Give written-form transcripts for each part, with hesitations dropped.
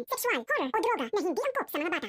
sexual, horror o droga na hindi angkop sa mga bata.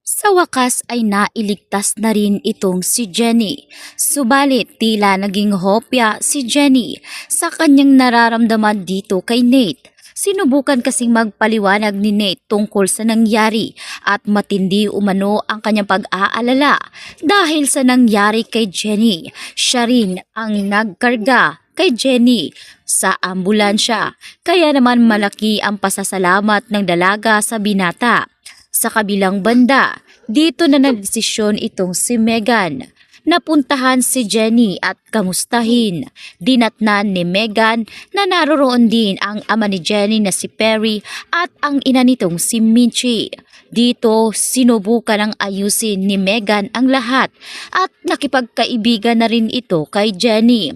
Sa wakas ay nailigtas na rin itong si Jenny. Subalit tila naging hopya si Jenny sa kanyang nararamdaman dito kay Nate. Sinubukan kasing magpaliwanag ni Nate tungkol sa nangyari at matindi umano ang kanyang pag-aalala dahil sa nangyari kay Jenny. Siya rin ang nagkarga kay Jenny sa ambulansya. Kaya naman malaki ang pasasalamat ng dalaga sa binata. Sa kabilang banda, dito na nagdesisyon itong si Megan. Napuntahan si Jenny at kamustahin. Dinatnan ni Megan na naroroon din ang ama ni Jenny na si Perry at ang ina nitong si Minchie. Dito sinubukan ng ayusin ni Megan ang lahat at nakipagkaibigan na rin ito kay Jenny.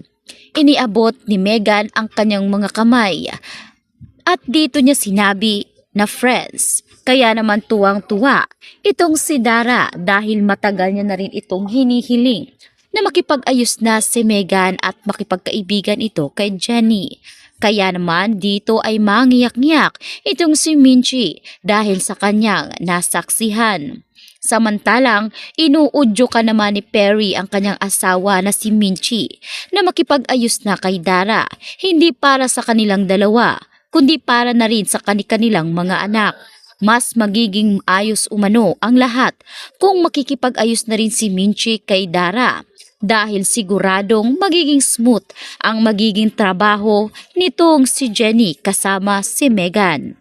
Iniabot ni Megan ang kanyang mga kamay at dito niya sinabi na friends. Kaya naman tuwang-tuwa itong si Dara dahil matagal niya na rin itong hinihiling na makipag-ayos na si Megan at makipagkaibigan ito kay Jenny. Kaya naman dito ay mangiyak-ngiyak itong si Minchie dahil sa kanyang nasaksihan. Samantalang inuudyo ka naman ni Perry ang kanyang asawa na si Minchie na makipag-ayos na kay Dara hindi para sa kanilang dalawa kundi para na rin sa kanilang mga anak. Mas magiging ayos umano ang lahat kung makikipag-ayos na rin si Minchie kay Dara dahil siguradong magiging smooth ang magiging trabaho nitong si Jenny kasama si Megan.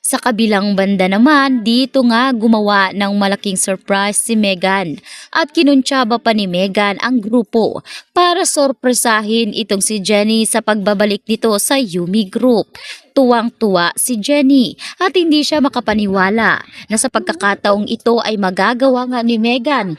Sa kabilang banda naman, dito nga gumawa ng malaking surprise si Megan at kinuntsaba pa ni Megan ang grupo para sorpresahin itong si Jenny sa pagbabalik nito sa Yumi Group. Tuwang-tuwa si Jenny at hindi siya makapaniwala na sa pagkakataong ito ay magagawa nga ni Megan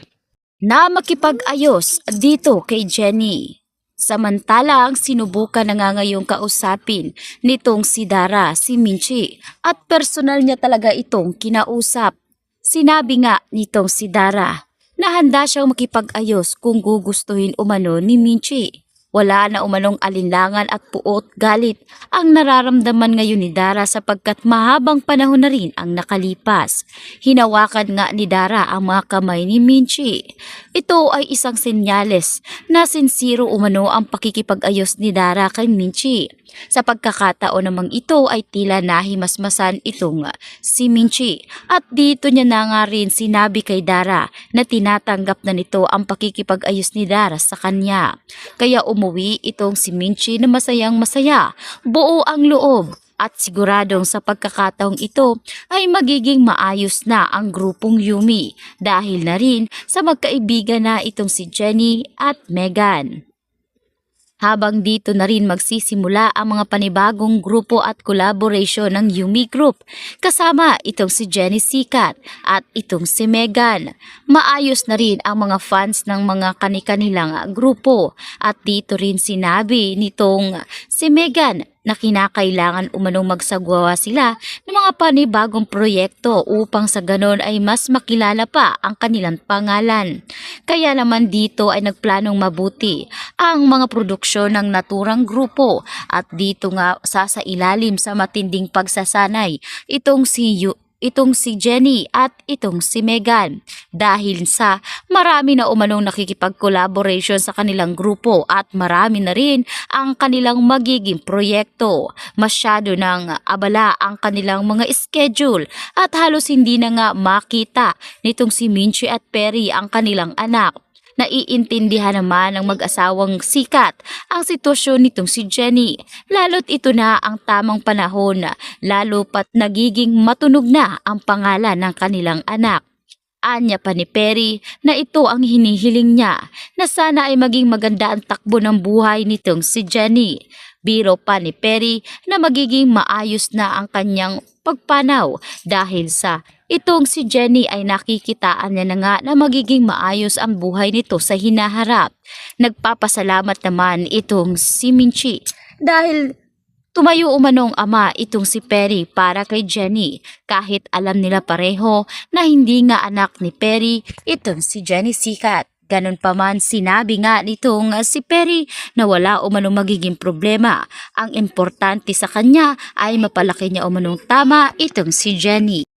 na makipag-ayos dito kay Jenny. Samantalang sinubukan na nga ngayong kausapin nitong si Dara, si Minchie at personal niya talaga itong kinausap. Sinabi nga nitong si Dara na handa siyang makipag-ayos kung gugustuhin umano ni Minchie. Wala na umanong alinlangan at puot galit ang nararamdaman ngayon ni Dara sapagkat mahabang panahon na rin ang nakalipas. Hinawakan nga ni Dara ang mga kamay ni Minchie. Ito ay isang senyales na sinsiro umano ang pakikipag-ayos ni Dara kay Minchie. Sa pagkakataon namang ito ay tila nahimasmasan itong si Minchie at dito niya na nga rin sinabi kay Dara na tinatanggap na nito ang pakikipag-ayos ni Dara sa kanya. Kaya umuwi itong si Minchie na masayang masaya, buo ang loob at siguradong sa pagkakataong ito ay magiging maayos na ang grupong Yumi dahil na rin sa magkaibigan na itong si Jenny at Megan. Habang dito na rin magsisimula ang mga panibagong grupo at collaboration ng Yumi Group kasama itong si Jenny Sikat at itong si Megan. Maayos na rin ang mga fans ng mga kani-kanilang grupo at dito rin sinabi nitong si Megan na kinakailangan umanong magsagawa sila ng mga panibagong proyekto upang sa ganon ay mas makilala pa ang kanilang pangalan. Kaya naman dito ay nagplanong mabuti ang mga produksyon ng naturang grupo at dito nga sasailalim sa matinding pagsasanay itong si Jenny at itong si Megan dahil sa marami na umanong nakikipag-collaboration sa kanilang grupo at marami na rin ang kanilang magiging proyekto. Masyado nang abala ang kanilang mga schedule at halos hindi na nga makita nitong si Minchie at Perry ang kanilang anak. Naiintindihan naman ng mag-asawang Sikat ang sitwasyon nitong si Jenny, lalo't ito na ang tamang panahon, lalo pat nagiging matunog na ang pangalan ng kanilang anak. Anya pa ni Perry na ito ang hinihiling niya na sana ay maging maganda ang takbo ng buhay nitong si Jenny. Biro pa ni Perry na magiging maayos na ang kanyang pagpanaw dahil sa itong si Jenny ay nakikitaan niya na nga na magiging maayos ang buhay nito sa hinaharap. Nagpapasalamat naman itong si Minchie dahil tumayo umanong ama itong si Perry para kay Jenny kahit alam nila pareho na hindi nga anak ni Perry itong si Jenny Sikat. Ganun pa man, sinabi nga nitong si Perry na wala umanong magiging problema. Ang importante sa kanya ay mapalaki niya umanong tama itong si Jenny.